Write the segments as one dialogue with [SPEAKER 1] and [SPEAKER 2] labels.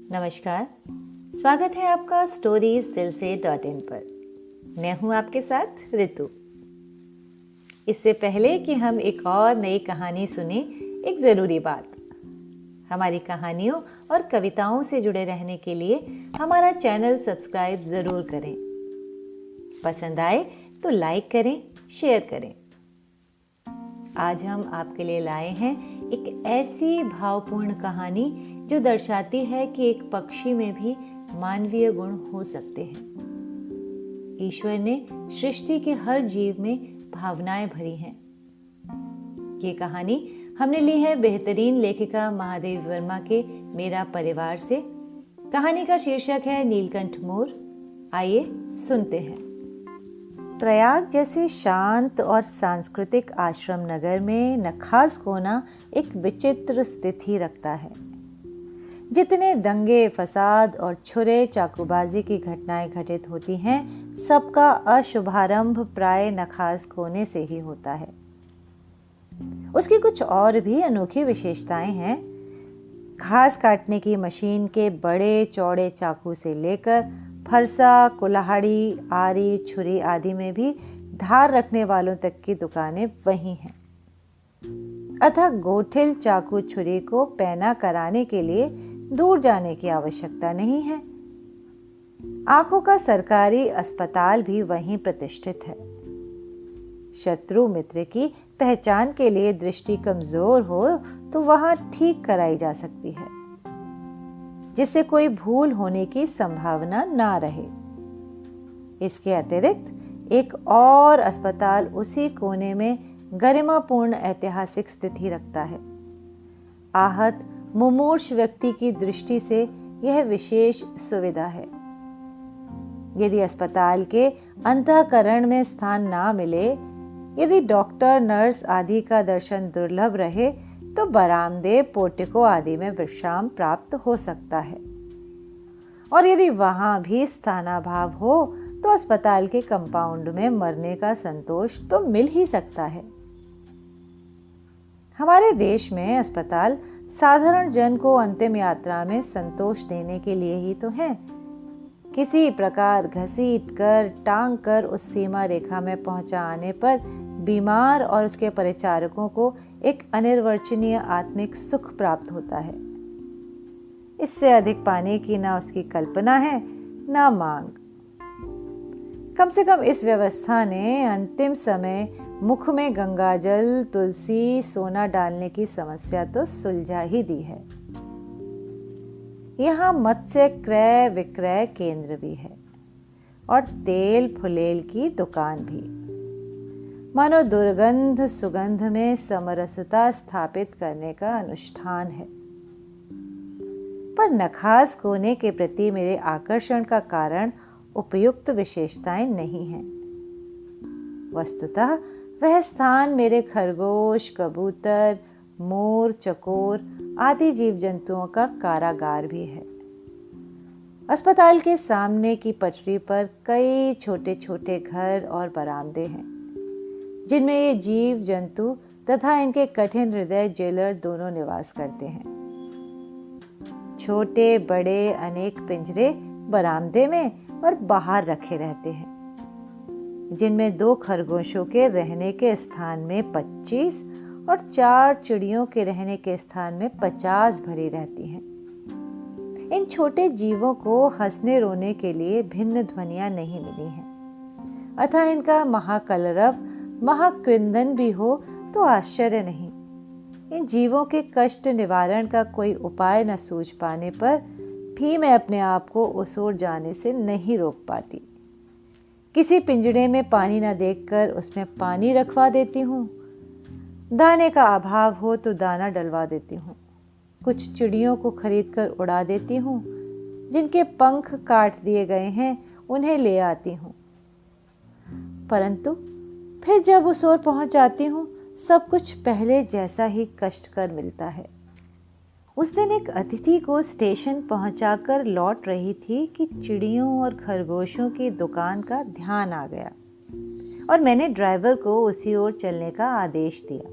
[SPEAKER 1] नमस्कार, स्वागत है आपका स्टोरीज दिल से .in पर। मैं हूं आपके साथ ऋतु। इससे पहले कि हम एक और नई कहानी सुने, एक ज़रूरी बात। हमारी कहानियों और कविताओं से जुड़े रहने के लिए हमारा चैनल सब्सक्राइब ज़रूर करें। पसंद आए तो लाइक करें, शेयर करें। आज हम आपके लिए लाए हैं एक ऐसी भावपूर्ण कहानी जो दर्शाती है कि एक पक्षी में भी मानवीय गुण हो सकते हैं। ईश्वर ने सृष्टि के हर जीव में भावनाएं भरी हैं। ये कहानी हमने ली है बेहतरीन लेखिका महादेवी वर्मा के मेरा परिवार से। कहानी का शीर्षक है नीलकंठ मोर। आइए सुनते हैं। प्रयाग जैसे शांत और सांस्कृतिक आश्रम नगर में नखास कोना एक विचित्र स्थिति रखता है। जितने दंगे, फसाद और छुरे चाकूबाजी की घटनाएं घटित होती हैं, सबका अशुभारंभ प्राय नखास कोने से ही होता है। उसकी कुछ और भी अनोखी विशेषताएं हैं। घास काटने की मशीन के बड़े चौड़े चाकू से लेकर फरसा, कुल्हाड़ी, आरी, छुरी आदि में भी धार रखने वालों तक की दुकानें वही हैं। अतः गोठिल चाकू छुरी को पैना कराने के लिए दूर जाने की आवश्यकता नहीं है। आंखों का सरकारी अस्पताल भी वहीं प्रतिष्ठित है। शत्रु मित्र की पहचान के लिए दृष्टि कमजोर हो तो वहां ठीक कराई जा सकती है, जिससे कोई भूल होने की संभावना ना रहे। इसके अतिरिक्त एक और अस्पताल उसी कोने में गरिमापूर्ण ऐतिहासिक स्थिति रखता है। आहत मुमूर्ष व्यक्ति की दृष्टि से यह विशेष सुविधा है। यदि अस्पताल के अंतःकरण में स्थान ना मिले, यदि डॉक्टर, नर्स आदि का दर्शन दुर्लभ रहे, तो बरामदे, पोर्टिको आदि में विश्राम प्राप्त हो सकता है। और यदि वहां भी स्थानाभाव हो तो अस्पताल के कंपाउंड में मरने का संतोष तो मिल ही सकता है। हमारे देश में अस्पताल साधारण जन को अंतिम यात्रा में संतोष देने के लिए ही तो है। किसी प्रकार घसीट कर, टांग कर उस सीमा रेखा में पहुंचा आने पर बीमार और उसके परिचारकों को एक अनिर्वचनीय आत्मिक सुख प्राप्त होता है। इससे अधिक पाने की ना उसकी कल्पना है, ना मांग। कम से कम इस व्यवस्था ने अंतिम समय मुख में गंगाजल, तुलसी, सोना डालने की समस्या तो सुलझा ही दी है। यहाँ मत्स्य क्रय विक्रय केंद्र भी है और तेल फुलेल की दुकान भी। मानो दुर्गंध सुगंध में समरसता स्थापित करने का अनुष्ठान है। पर नखास कोने के प्रति मेरे आकर्षण का कारण उपयुक्त विशेषताएं नहीं हैं। वस्तुतः वह स्थान मेरे खरगोश, कबूतर, मोर, चकोर आदि जीव जंतुओं का कारागार भी है। अस्पताल के सामने की पटरी पर कई छोटे छोटे घर और बरामदे हैं, जिनमें ये जीव जंतु तथा इनके कठिन हृदय जेलर दोनों निवास करते हैं। छोटे बड़े अनेक पिंजरे बरामदे में और बाहर रखे रहते हैं, जिनमें 2 खरगोशों के रहने के स्थान में 25 और 4 चिड़ियों के रहने के स्थान में 50 भरी रहती हैं। इन छोटे जीवों को हंसने रोने के लिए भिन्न ध्वनियां नहीं मिली हैं। अतः इनका महाकलरव, महाकृंदन भी हो तो आश्चर्य नहीं। इन जीवों के कष्ट निवारण का कोई उपाय न सूझ पाने पर भी मैं अपने आप को उस ओर जाने से नहीं रोक पाती। किसी पिंजड़े में पानी न देखकर उसमें पानी रखवा देती हूँ। दाने का अभाव हो तो दाना डलवा देती हूँ। कुछ चिड़ियों को खरीदकर उड़ा देती हूँ। जिनके पंख काट दिए गए हैं उन्हें ले आती हूँ। परंतु फिर जब उस ओर पहुंच जाती हूँ, सब कुछ पहले जैसा ही कष्टकर मिलता है। उस दिन एक अतिथि को स्टेशन पहुंचाकर लौट रही थी कि चिड़ियों और खरगोशों की दुकान का ध्यान आ गया और मैंने ड्राइवर को उसी ओर चलने का आदेश दिया।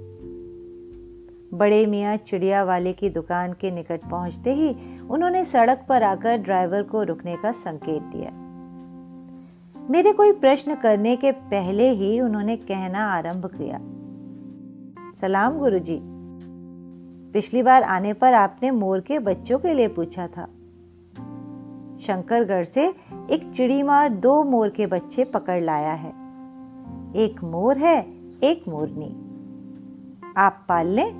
[SPEAKER 1] बड़े मियाँ चिड़िया वाले की दुकान के निकट पहुंचते ही उन्होंने सड़क पर आकर ड्राइवर को रुकने का संकेत दिया। मेरे कोई प्रश्न करने के पहले ही उन्होंने कहना आरंभ किया, सलाम गुरुजी। पिछली बार आने पर आपने मोर के बच्चों के लिए पूछा था। शंकरगढ़ से एक चिड़ीमार 2 मोर के बच्चे पकड़ लाया है। एक मोर है, एक मोरनी। आप पाल लें।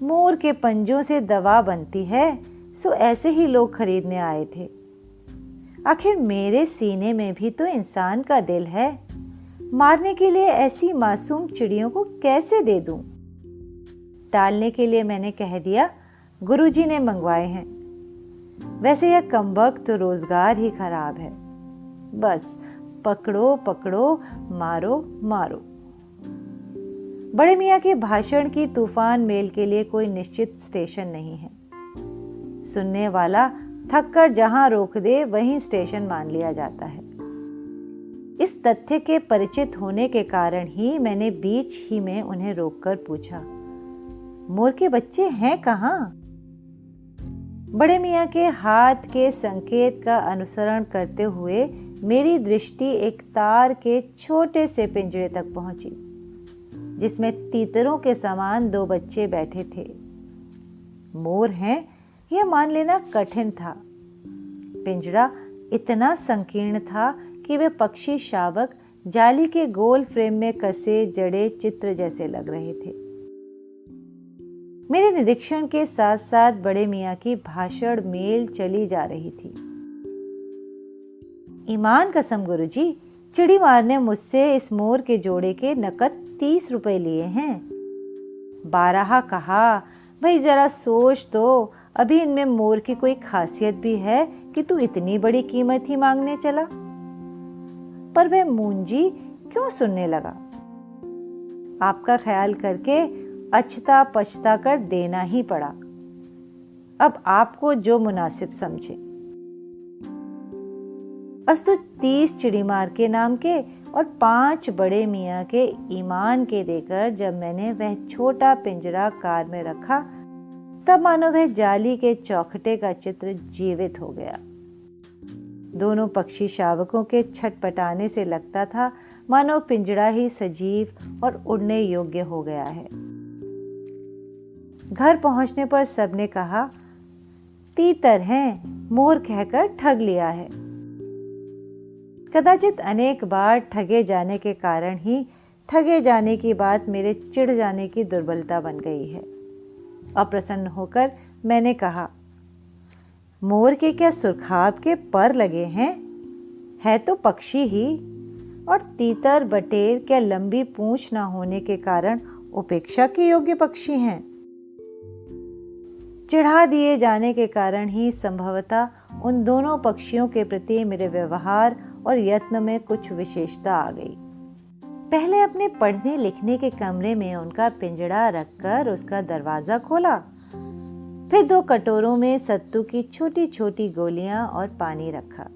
[SPEAKER 1] मोर के पंजों से दवा बनती है, सो ऐसे ही लोग खरीदने आए थे। आखिर मेरे सीने में भी तो इंसान का दिल है। मारने के लिए ऐसी मासूम चिड़ियों को कैसे दे दूं? टालने के लिए मैंने कह दिया, गुरुजी ने मंगवाए हैं। वैसे यह कमबख्त रोजगार ही खराब है। बस पकड़ो पकड़ो, मारो मारो। बड़े मियाँ के भाषण की तूफान मेल के लिए कोई निश्चित स्टेशन नहीं है। सुनने वाला थक कर जहां रोक दे वहीं स्टेशन मान लिया जाता है। इस तथ्य के परिचित होने के कारण ही मैंने बीच ही में उन्हें रोककर पूछा, मोर के बच्चे हैं कहाँ? बड़े मियाँ के हाथ के संकेत का अनुसरण करते हुए मेरी दृष्टि एक तार के छोटे से पिंजरे तक पहुंची, जिसमें तीतरों के समान 2 बच्चे बैठे थे। मोर हैं यह मान लेना कठिन था। पिंजरा इतना संकीर्ण था कि वे पक्षी शावक जाली के गोल फ्रेम में कसे जड़े चित्र जैसे लग रहे थे। मेरे निरीक्षण के साथ साथ बड़े मियाँ की भाषण मेल चली जा रही थी। ईमान कसम गुरुजी, चिड़ीमार ने मुझसे इस मोर के जोड़े के नकद 30 रुपए लिए हैं। बारहा कहा, भाई जरा सोच तो, अभी इनमें मोर की कोई खासियत भी है कि तू इतनी बड़ी कीमत ही मांगने चला? पर वह मुंजी क्यों सुनने लगा। आपका ख्याल करके अछता पछता कर देना ही पड़ा। अब आपको जो मुनासिब समझे। अस्तु 30 चिड़ीमार के नाम के और 5 बड़े मियाँ के ईमान के देकर जब मैंने वह छोटा पिंजरा कार में रखा, तब मानो वह जाली के चौखटे का चित्र जीवित हो गया। दोनों पक्षी शावकों के छटपटाने से लगता था मानो पिंजरा ही सजीव और उड़ने योग्य हो गया है। घर पहुंचने पर सबने कहा, तीतर हैं, मोर कहकर ठग लिया है। कदाचित अनेक बार ठगे जाने के कारण ही ठगे जाने की बात मेरे चिढ़ जाने की दुर्बलता बन गई है। अप्रसन्न होकर मैंने कहा, मोर के क्या सुरखाब के पर लगे हैं? है तो पक्षी ही। और तीतर बटेर क्या लंबी पूंछ न होने के कारण उपेक्षा के योग्य पक्षी हैं? चिढ़ा दिए जाने के कारण ही संभवतः उन दोनों पक्षियों के प्रति मेरे व्यवहार और यत्न में कुछ विशेषता आ गई। पहले अपने पढ़ने लिखने के कमरे में उनका पिंजड़ा रखकर उसका दरवाजा खोला, फिर 2 कटोरों में सत्तू की छोटी छोटी गोलियां और पानी रखा।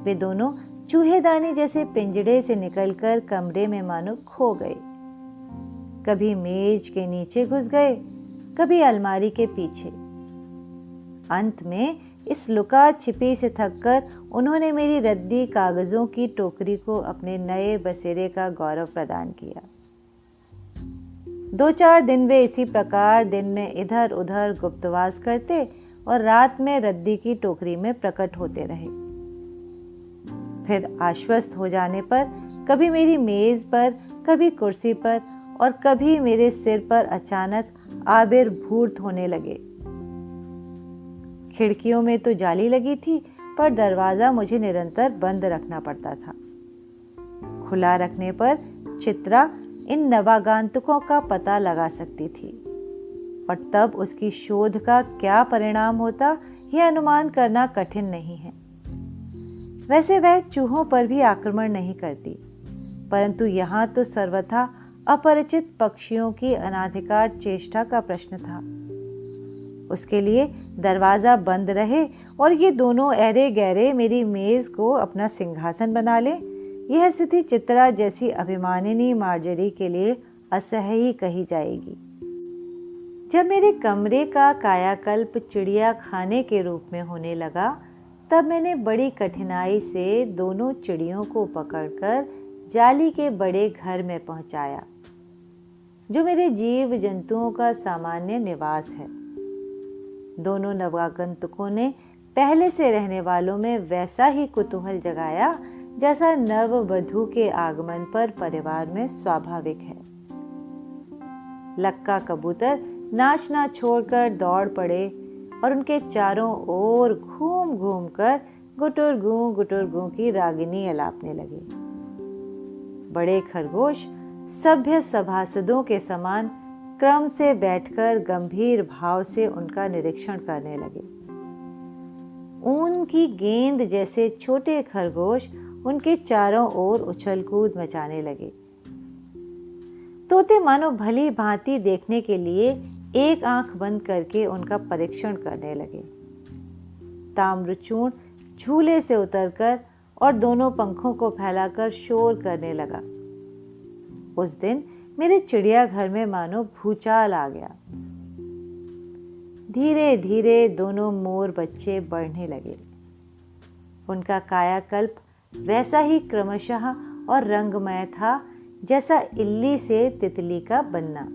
[SPEAKER 1] वे दोनों चूहेदानी जैसे पिंजड़े से निकलकर कमरे में मानो खो गए। कभी मेज के नीचे घुस गए, कभी अलमारी के पीछे। अंत में इस लुका छिपी से थककर उन्होंने मेरी रद्दी कागजों की टोकरी को अपने नए बसेरे का गौरव प्रदान किया। 2-4 दिन वे इसी प्रकार दिन में इधर उधर गुप्तवास करते और रात में रद्दी की टोकरी में प्रकट होते रहे। फिर आश्वस्त हो जाने पर कभी मेरी मेज पर, कभी कुर्सी पर और कभी मेरे सिर पर अचानक आविर्भूत होने लगे। खिड़कियों में तो जाली लगी थी, पर दरवाजा मुझे निरंतर बंद रखना पड़ता था। खुला रखने पर चित्रा इन नवागंतुकों का पता लगा सकती थी और तब उसकी शोध का क्या परिणाम होता यह अनुमान करना कठिन नहीं है। वैसे वह चूहों पर भी आक्रमण नहीं करती, परंतु यहाँ तो सर्वथा अपरिचित पक्षियों की अनाधिकार चेष्टा का प्रश्न था। उसके लिए दरवाजा बंद रहे और ये दोनों ऐरे गहरे मेरी मेज को अपना सिंहासन बना ले, यह स्थिति चित्रा जैसी अभिमानिनी मार्जरी के लिए असह्य कही जाएगी। जब मेरे कमरे का कायाकल्प चिड़िया खाने के रूप में होने लगा, तब मैंने बड़ी कठिनाई से दोनों चिड़ियों को पकड़कर जाली के बड़े घर में पहुंचाया, जो मेरे जीव जंतुओं का सामान्य निवास है। दोनों नवागंतुकों ने पहले से रहने वालों में वैसा ही कुतूहल जगाया जैसा नववधू के आगमन पर परिवार में स्वाभाविक है। लक्का कबूतर नाचना छोड़कर दौड़ पड़े और उनके चारों ओर घूम घूम कर गुटुर गूं की रागिनी अलापने लगे। बड़े खरगोश सभ्य सभासदों के समान क्रम से बैठकर गंभीर भाव से उनका निरीक्षण करने लगे। ऊन की गेंद जैसे छोटे खरगोश उनके चारों ओर उछल कूद मचाने लगे। तोते मानो भली भांति देखने के लिए एक आंख बंद करके उनका परीक्षण करने लगे। ताम्रचूर्ण झूले से उतरकर और दोनों पंखों को फैलाकर शोर करने लगा। उस दिन मेरे चिड़ियाघर में मानो भूचाल आ गया। धीरे धीरे दोनों मोर बच्चे बढ़ने लगे। उनका कायाकल्प वैसा ही क्रमशः और रंगमय था जैसा इल्ली से तितली का बनना।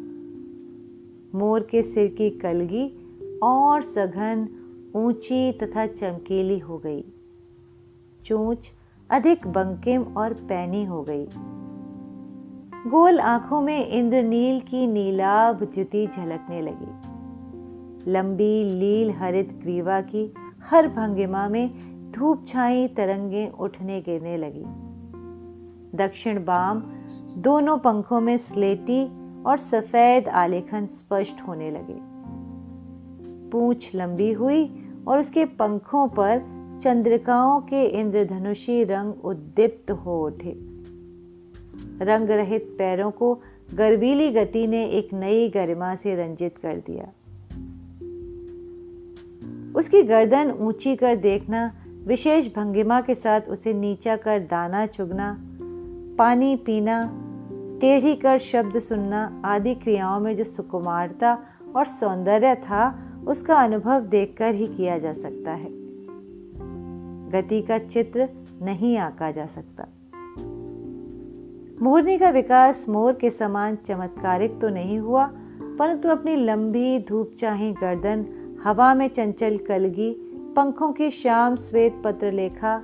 [SPEAKER 1] मोर के सिर की कलगी और सघन, ऊंची तथा चमकीली हो गई। चोंच अधिक बंकिम और पैनी हो गई। गोल आंखों में इंद्रनील की नीलाभ द्युति झलकने लगी। लंबी लील हरित ग्रीवा की हर भंगिमा में धूप छाई तरंगें उठने गिरने लगी। दक्षिण बाम दोनों पंखों में स्लेटी और सफेद आलेखन स्पष्ट होने लगे। पूंछ लंबी हुई और उसके पंखों पर चंद्रिकाओं के इंद्रधनुषी रंग उद्दीप्त हो उठे। रंग रहित पैरों को गर्वीली गति ने एक नई गरिमा से रंजित कर दिया। उसकी गर्दन ऊंची कर देखना, विशेष भंगिमा के साथ उसे नीचा कर दाना चुगना, पानी पीना, टेढ़ी कर शब्द सुनना आदि क्रियाओं में जो सुकुमारता और सौंदर्य था, उसका अनुभव देखकर ही किया जा सकता है। गति का चित्र नहीं आंका जा सकता। मोरनी का विकास मोर के समान चमत्कारिक तो नहीं हुआ, परंतु अपनी लंबी धूप चाही गर्दन, हवा में चंचल कलगी, पंखों की श्याम श्वेत पत्रलेखा,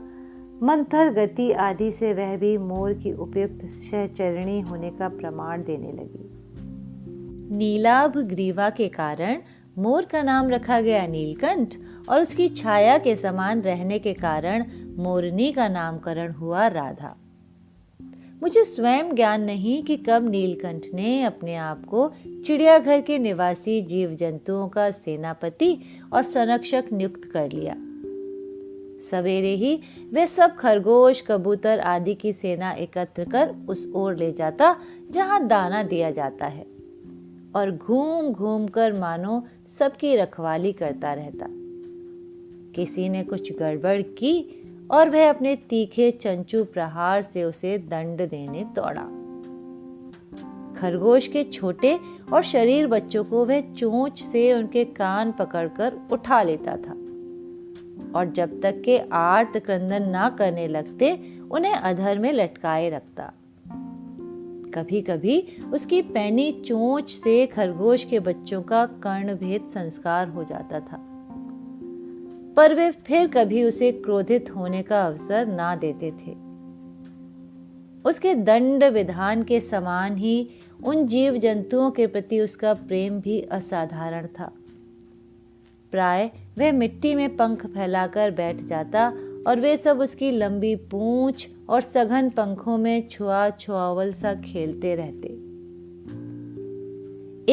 [SPEAKER 1] मंथर गति आदि से वह भी मोर की उपयुक्त सहचरणी होने का प्रमाण देने लगी। नीलाभ ग्रीवा के कारण मोर का नाम रखा गया नीलकंठ और उसकी छाया के समान रहने के कारण मोरनी का नामकरण हुआ राधा। मुझे स्वयं ज्ञान नहीं कि कब नीलकंठ ने अपने आप को चिड़ियाघर के निवासी जीव जंतुओं का सेनापति और संरक्षक नियुक्त कर लिया। सवेरे ही वे सब खरगोश, कबूतर आदि की सेना एकत्र कर उस ओर ले जाता जहां दाना दिया जाता है और घूम घूम कर मानो सबकी रखवाली करता रहता। किसी ने कुछ गड़बड़ की और वह अपने तीखे चंचू प्रहार से उसे दंड देने दौड़ा। खरगोश के छोटे और शरीर बच्चों को वह चोंच से उनके कान पकड़कर उठा लेता था और जब तक के आर्त क्रंदन ना करने लगते उन्हें अधर में लटकाए रखता। कभी कभी उसकी पैनी चोंच से खरगोश के बच्चों का कर्णभेद संस्कार हो जाता था, पर वे फिर कभी उसे क्रोधित होने का अवसर ना देते थे। उसके दंड विधान के समान ही उन जीव जंतुओं के प्रति उसका प्रेम भी असाधारण था। प्राय वह मिट्टी में पंख फैलाकर बैठ जाता और वे सब उसकी लंबी पूंछ और सघन पंखों में छुआ छुआवल सा खेलते रहते।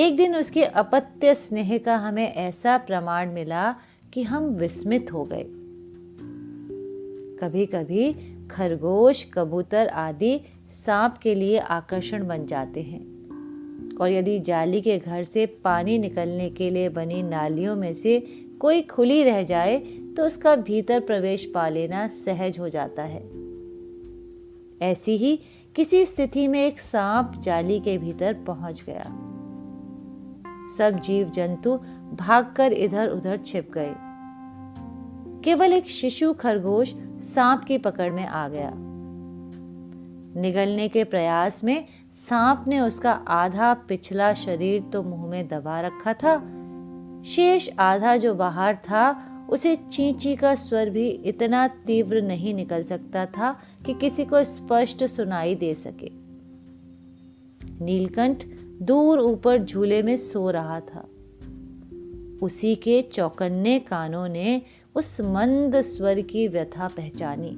[SPEAKER 1] एक दिन उसके अपत्य स्नेह का हमें ऐसा प्रमाण मिला कि हम विस्मित हो गए। कभी कभी खरगोश, कबूतर आदि सांप के लिए आकर्षण बन जाते हैं और यदि जाली के घर से पानी निकलने के लिए बनी नालियों में से कोई खुली रह जाए तो उसका भीतर प्रवेश पा लेना सहज हो जाता है। ऐसी ही किसी स्थिति में एक सांप जाली के भीतर पहुंच गया। सब जीव जंतु भागकर इधर उधर छिप गए। केवल एक शिशु खरगोश सांप की पकड़ में आ गया। निगलने के प्रयास में सांप ने उसका आधा पिछला शरीर तो मुंह में दबा रखा था, शेष आधा जो बाहर था उसे चींची का स्वर भी इतना तीव्र नहीं निकल सकता था कि किसी को स्पष्ट सुनाई दे सके। नीलकंठ दूर ऊपर झूले में सो रहा था। उसी के चौकन्ने कानों ने उस मंद स्वर की व्यथा पहचानी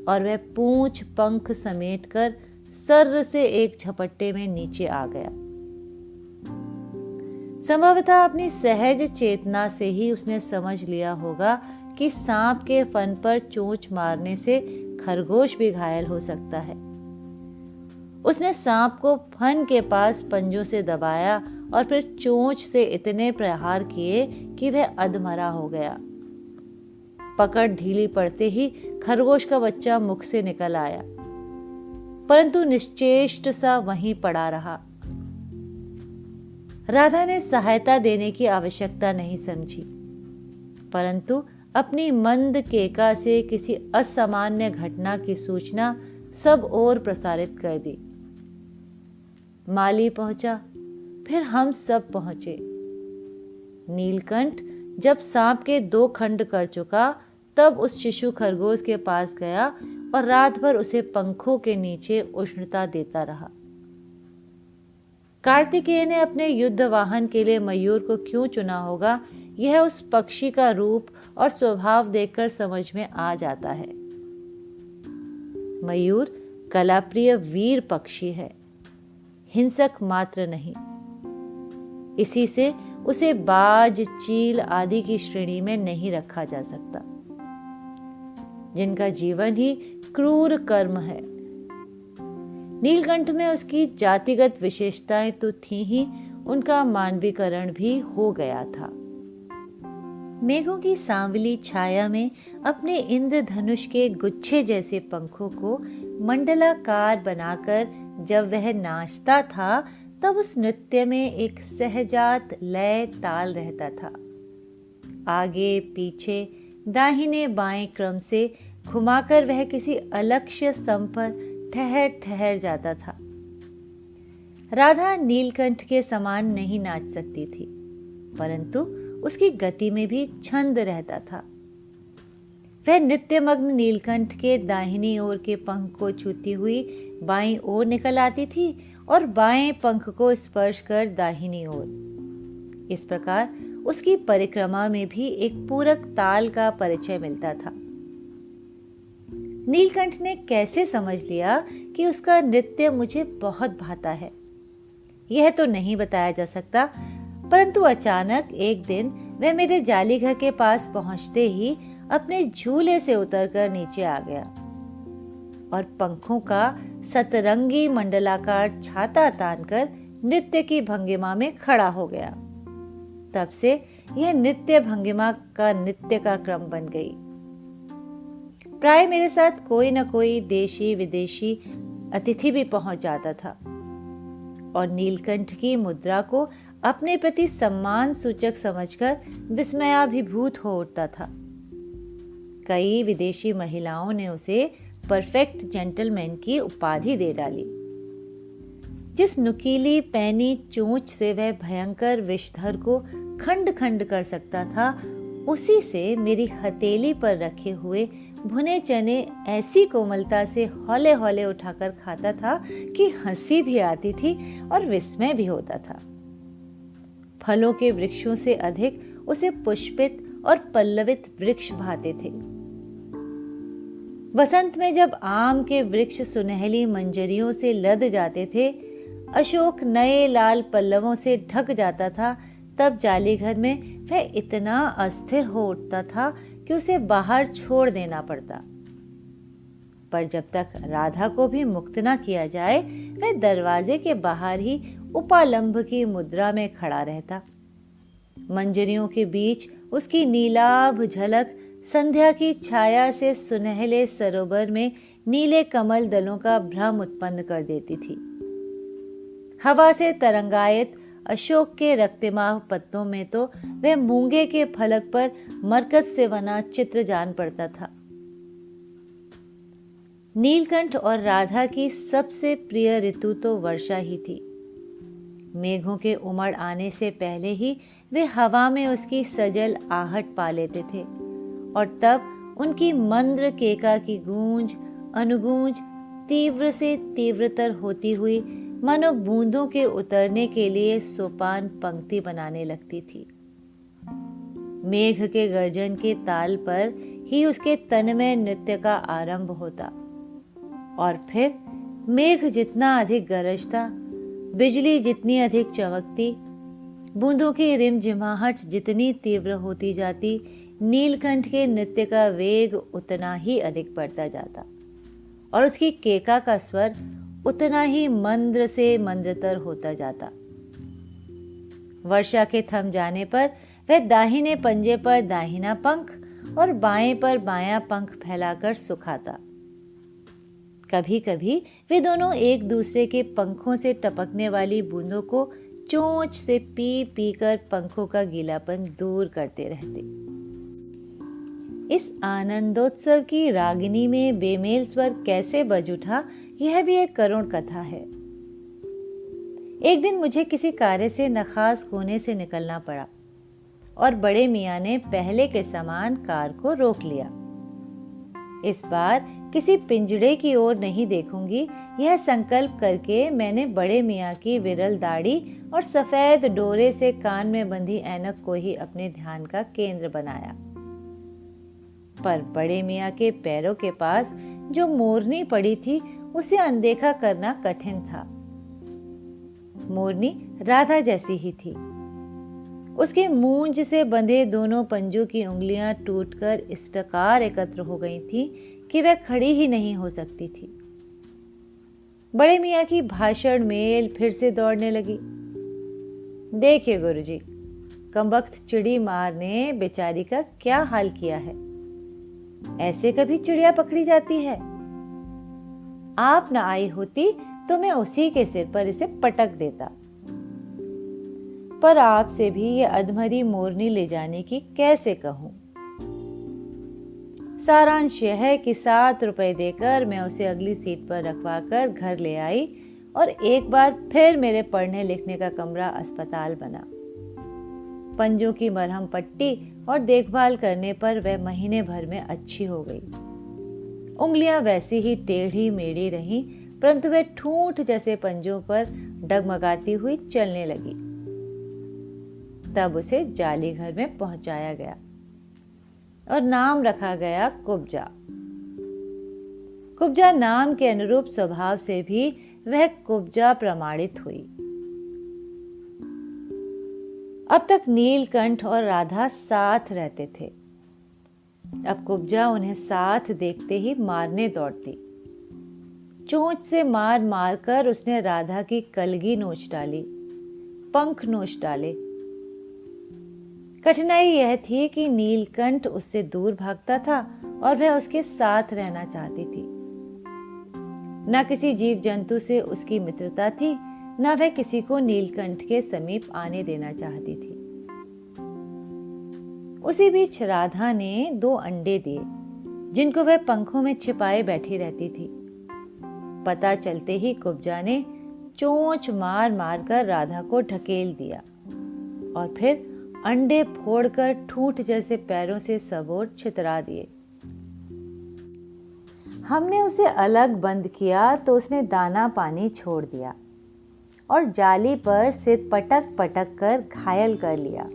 [SPEAKER 1] और वह पूंछ पंख समेटकर सर्र से एक झपट्टे में नीचे आ गया। संभवतः अपनी सहज चेतना से ही उसने समझ लिया होगा कि सांप के फन पर चोंच मारने से खरगोश भी घायल हो सकता है। उसने सांप को फन के पास पंजों से दबाया और फिर चोंच से इतने प्रहार किए कि वह अधमरा हो गया। पकड़ ढीली पड़ते ही खरगोश का बच्चा मुख से निकल आया, परंतु निश्चेष्ट सा वहीं पड़ा रहा। राधा ने सहायता देने की आवश्यकता नहीं समझी, परंतु अपनी मंद केका से किसी असामान्य घटना की सूचना सब ओर प्रसारित कर दी। माली पहुंचा, फिर हम सब पहुंचे। नीलकंठ जब सांप के 2 खंड कर चुका तब उस शिशु खरगोश के पास गया और रात भर उसे पंखों के नीचे उष्णता देता रहा। कार्तिकेय ने अपने युद्ध वाहन के लिए मयूर को क्यों चुना होगा, यह उस पक्षी का रूप और स्वभाव देखकर समझ में आ जाता है। मयूर कलाप्रिय वीर पक्षी है, हिंसक मात्र नहीं। इसी से उसे बाज, चील आदि की श्रेणी में नहीं रखा जा सकता, जिनका जीवन ही क्रूर कर्म है। नीलकंठ में उसकी जातिगत विशेषताएं तो थी ही, उनका मानवीकरण भी हो गया था। मेघों की सांवली छाया में अपने इंद्रधनुष के गुच्छे जैसे पंखों को मंडलाकार बनाकर जब वह नाचता था, तब उस नृत्य में एक सहजात लय ताल रहता था। आगे पीछे दाहिने बाएं क्रम से घुमाकर वह किसी अलक्ष्य सम पर ठहर ठहर जाता था। राधा नीलकंठ के समान नहीं नाच सकती थी, परंतु उसकी गति में भी छंद रहता था। वह नृत्यमग्न नीलकंठ के दाहिनी ओर के पंख को छूती हुई बाईं ओर निकल आती थी और बाएं पंख को स्पर्श कर दाहिनी ओर। इस प्रकार उसकी परिक्रमा में भी एक पूरक ताल का परिचय मिलता था। नीलकंठ ने कैसे समझ लिया कि उसका नृत्य मुझे बहुत भाता है, यह तो नहीं बताया जा सकता, परंतु अचानक एक दिन वह मेरे जाली घर के पास पहुंचते ही अपने झूले से उतरकर नीचे आ गया और पंखों का सतरंगी मंडलाकार छाता तानकर नृत्य की भंगिमा में खड़ा हो गया। तब से यह नृत्य भंगिमा का नित्य का क्रम बन गई। प्राय मेरे साथ कोई न कोई देशी विदेशी अतिथि भी पहुंच जाता था और नीलकंठ की मुद्रा को अपने प्रति सम्मान सूचक समझकर विस्मयाभिभूत हो उठता था। कई विदेशी महिलाओं ने उसे परफेक्ट जेंटलमैन की उपाधि दे डाली। जिस नुकीली पैनी चोंच से वह भयंकर विषधर को खंड खंड कर सकता था, उसी से मेरी हथेली पर रखे हुए भुने चने ऐसी कोमलता से हौले हौले उठाकर खाता था कि हंसी भी आती थी और विस्मय भी होता था। फलों के वृक्षों से अधिक उसे पुष्पित और पल्लवित वृक्ष भाते थे। वसंत में जब आम के वृक्ष सुनहली मंजरियों से लद जाते थे, अशोक नए लाल पल्लवों से ढक जाता था, तब जालीघर में वह इतना अस्थिर हो उठता था कि उसे बाहर छोड़ देना पड़ता। पर जब तक राधा को भी मुक्त न किया जाए, वह दरवाजे के बाहर ही उपालंभ की मुद्रा में खड़ा रहता। मंजरियों के बीच उसकी नीलाभ झलक संध्या की छाया से सुनहले सरोवर में नीले कमल दलों का भ्रम उत्पन्न कर देती थी। हवा से तरंगायत अशोक के रक्तमाह पत्तों में तो वह मूंगे के फलक पर मरकत से बना चित्र जान पड़ता था। नीलकंठ और राधा की सबसे प्रिय ऋतु तो वर्षा ही थी। मेघों के उमड़ आने से पहले ही वे हवा में उसकी सजल आहट पा लेते थे और तब उनकी मंद्र केका की गूंज अनुगूंज तीव्र से तीव्रतर होती हुई मानो बूंदों के उतरने के लिए सोपान पंक्ति बनाने लगती थी। मेघ के गर्जन के ताल पर ही उसके तन्मय नृत्य का आरंभ होता और फिर मेघ जितना अधिक गरजता, बिजली जितनी अधिक चमकती, बूंदों की रिमझिमाहट जितनी तीव्र होती जाती, नीलकंठ के नृत्य का वेग उतना ही अधिक बढ़ता जाता और उसकी केका का स्वर उतना ही मंद्र से मंद्रतर होता जाता। वर्षा के थम जाने पर वह दाहिने पंजे पर दाहिना पंख और बाएं पर बायां पंख फैलाकर सुखाता। कभी कभी वे दोनों एक दूसरे के पंखों से टपकने वाली बूंदों को चोंच से पी पी कर पंखों का गीलापन दूर करते रहते। इस आनंदोत्सव की रागिनी में बेमेल स्वर कैसे बज उठा, यह भी एक करुण कथा है। एक दिन मुझे किसी कार्य से नखास कोने से निकलना पड़ा और बड़े मियाँ ने पहले के समान कार को रोक लिया। इस बार किसी पिंजड़े की ओर नहीं देखूंगी, यह संकल्प करके मैंने बड़े मियाँ की विरल दाढ़ी और सफेद डोरे से कान में बंधी ऐनक को ही अपने ध्यान का केंद्र बनाया। पर बड़े मियाँ के पैरों के पास जो मोरनी पड़ी थी, उसे अनदेखा करना कठिन था। मोरनी राधा जैसी ही थी। उसके मूंज से बंधे दोनों पंजों की उंगलियां टूटकर इस प्रकार एकत्र हो गई थी कि वह खड़ी ही नहीं हो सकती थी। बड़े मियाँ की भाषण मेल फिर से दौड़ने लगी। देखिए गुरुजी, कमबख्त चिड़ी मार ने बेचारी का क्या हाल किया है। ऐसे कभी चिड़िया पकड़ी जाती है? आप न आई होती तो मैं उसी के सिर पर इसे पटक देता। पर आपसे भी ये अधमरी मोरनी ले जाने की कैसे कहूं। सारांश यह है कि 7 रुपए देकर मैं उसे अगली सीट पर रखवा कर घर ले आई और एक बार फिर मेरे पढ़ने लिखने का कमरा अस्पताल बना। पंजों की मरहम पट्टी और देखभाल करने पर वह महीने भर में अच्छी हो गई। उंगलियां वैसी ही टेढ़ी मेढ़ी रहीं, परंतु वह ठूंठ जैसे पंजों पर डगमगाती हुई चलने लगी। तब उसे जाली घर में पहुंचाया गया और नाम रखा गया कुब्जा। कुब्जा नाम के अनुरूप स्वभाव से भी वह कुब्जा प्रमाणित हुई। अब तक नीलकंठ और राधा साथ रहते थे। अब कुब्जा उन्हें साथ देखते ही मारने दौड़ती। चोंच से मार मारकर उसने राधा की कलगी नोच डाली, पंख नोच डाले। कठिनाई यह थी कि नीलकंठ उससे दूर भागता था और वह उसके साथ रहना चाहती थी। न किसी जीव जंतु से उसकी मित्रता थी, न वह किसी को नीलकंठ के समीप आने देना चाहती थी। उसी बीच राधा ने 2 अंडे दिए, जिनको वह पंखों में छिपाए बैठी रहती थी। पता चलते ही कुब्जा ने चोंच मार मार कर राधा को ढकेल दिया और फिर अंडे फोड़कर ठूंठ जैसे पैरों से सबोर छितरा दिए। हमने उसे अलग बंद किया तो उसने दाना पानी छोड़ दिया और जाली पर सिर पटक पटक कर घायल कर लिया।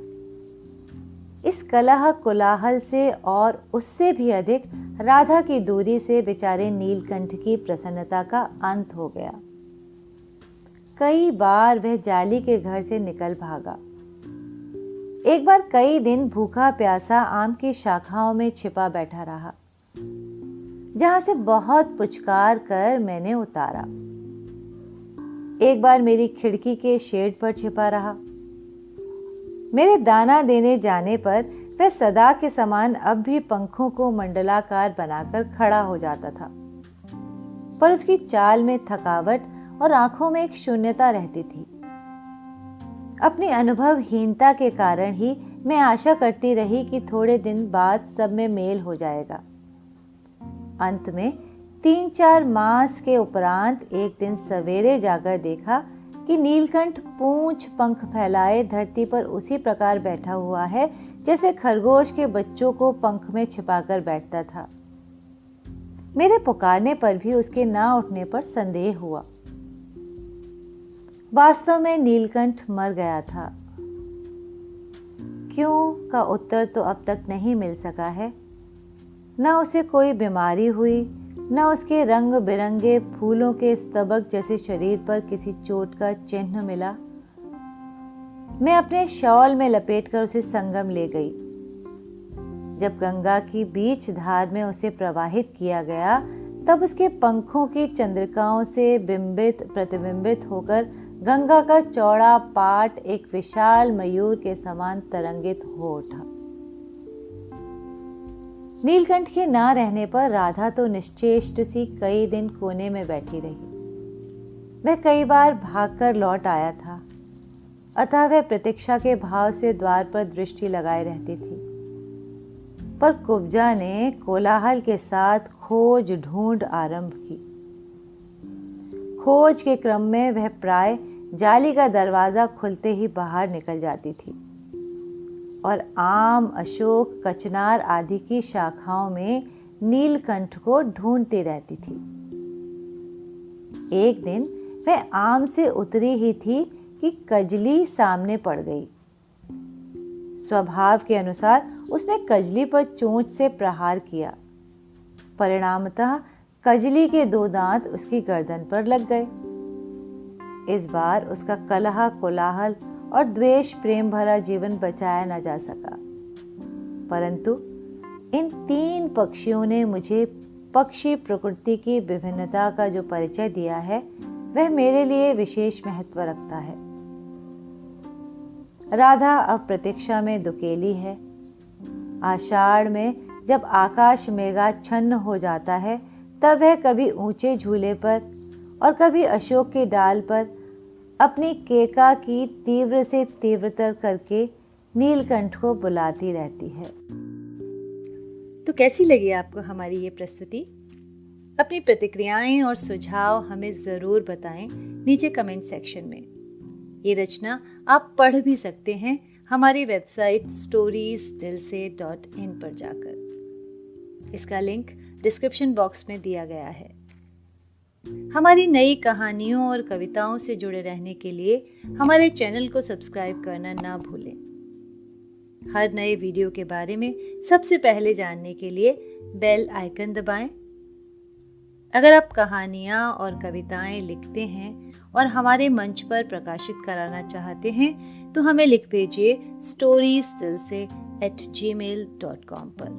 [SPEAKER 1] इस कलह कोलाहल से और उससे भी अधिक राधा की दूरी से बेचारे नीलकंठ की प्रसन्नता का अंत हो गया। कई बार वह जाली के घर से निकल भागा। एक बार कई दिन भूखा प्यासा आम की शाखाओं में छिपा बैठा रहा, जहां से बहुत पुचकार कर मैंने उतारा। एक बार मेरी खिड़की के शेड पर छिपा रहा। मेरे दाना देने जाने पर वह सदा के समान अब भी पंखों को मंडलाकार बनाकर खड़ा हो जाता था, पर उसकी चाल में थकावट और आंखों में एक शून्यता रहती थी। अपनी अनुभवहीनता के कारण ही मैं आशा करती रही कि थोड़े दिन बाद सब में मेल हो जाएगा। अंत में 3-4 मास के उपरांत एक दिन सवेरे जाकर देखा कि नीलकंठ पूंछ पंख फैलाए धरती पर उसी प्रकार बैठा हुआ है जैसे खरगोश के बच्चों को पंख में छिपाकर बैठता था। मेरे पुकारने पर भी उसके ना उठने पर संदेह हुआ। वास्तव में नीलकंठ मर गया था। क्यों का उत्तर तो अब तक नहीं मिल सका है। न उसे कोई बीमारी हुई, न उसके रंग बिरंगे फूलों के स्तबक जैसे शरीर पर किसी चोट का चिन्ह मिला। मैं अपने शॉल में लपेटकर उसे संगम ले गई। जब गंगा की बीच धार में उसे प्रवाहित किया गया, तब उसके पंखों की चंद्रिकाओं से बिंबित प्रतिबिंबित होकर गंगा का चौड़ा पाट एक विशाल मयूर के समान तरंगित हो उठा। नीलकंठ के ना रहने पर राधा तो निश्चेष्ट सी कई दिन कोने में बैठी रही। वह कई बार भागकर लौट आया था, अतः वह प्रतीक्षा के भाव से द्वार पर दृष्टि लगाए रहती थी। पर कुब्जा ने कोलाहल के साथ खोज ढूंढ आरंभ की। खोज के क्रम में वह प्राय जाली का दरवाजा खुलते ही बाहर निकल जाती थी और आम, अशोक, कचनार आदि की शाखाओं में नीलकंठ को ढूंढती रहती थी। एक दिन वह आम से उतरी ही थी कि कजली सामने पड़ गई। स्वभाव के अनुसार उसने कजली पर चोंच से प्रहार किया। परिणामतः कजली के 2 दांत उसकी गर्दन पर लग गए। इस बार उसका कलह, कोलाहल और द्वेष प्रेम भरा जीवन बचाया न जा सका। परंतु इन 3 पक्षियों ने मुझे पक्षी प्रकृति की विभिन्नता का जो परिचय दिया है, वह मेरे लिए विशेष महत्व रखता है। राधा अब प्रतीक्षा में दुकेली है। आषाढ़ में जब आकाश मेघाच्छन्न हो जाता है, तब वह कभी ऊंचे झूले पर और कभी अशोक की डाल पर अपनी केका की तीव्र से तीव्रतर करके नीलकंठ को बुलाती रहती है। तो कैसी लगी आपको हमारी ये प्रस्तुति? अपनी प्रतिक्रियाएं और सुझाव हमें ज़रूर बताएं नीचे कमेंट सेक्शन में। ये रचना आप पढ़ भी सकते हैं हमारी वेबसाइट storiesdilse.in पर जाकर। इसका लिंक डिस्क्रिप्शन बॉक्स में दिया गया है। हमारी नई कहानियों और कविताओं से जुड़े रहने के लिए हमारे चैनल को सब्सक्राइब करना ना भूलें। हर नए वीडियो के बारे में सबसे पहले जानने के लिए बेल आइकन दबाएं। अगर आप कहानियाँ और कविताएं लिखते हैं और हमारे मंच पर प्रकाशित कराना चाहते हैं तो हमें लिख भेजिए storiesdilse@gmail.com पर।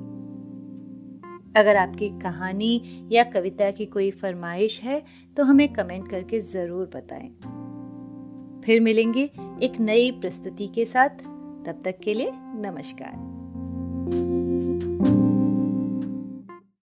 [SPEAKER 1] अगर आपकी कहानी या कविता की कोई फरमाइश है तो हमें कमेंट करके ज़रूर बताएं। फिर मिलेंगे एक नई प्रस्तुति के साथ। तब तक के लिए नमस्कार।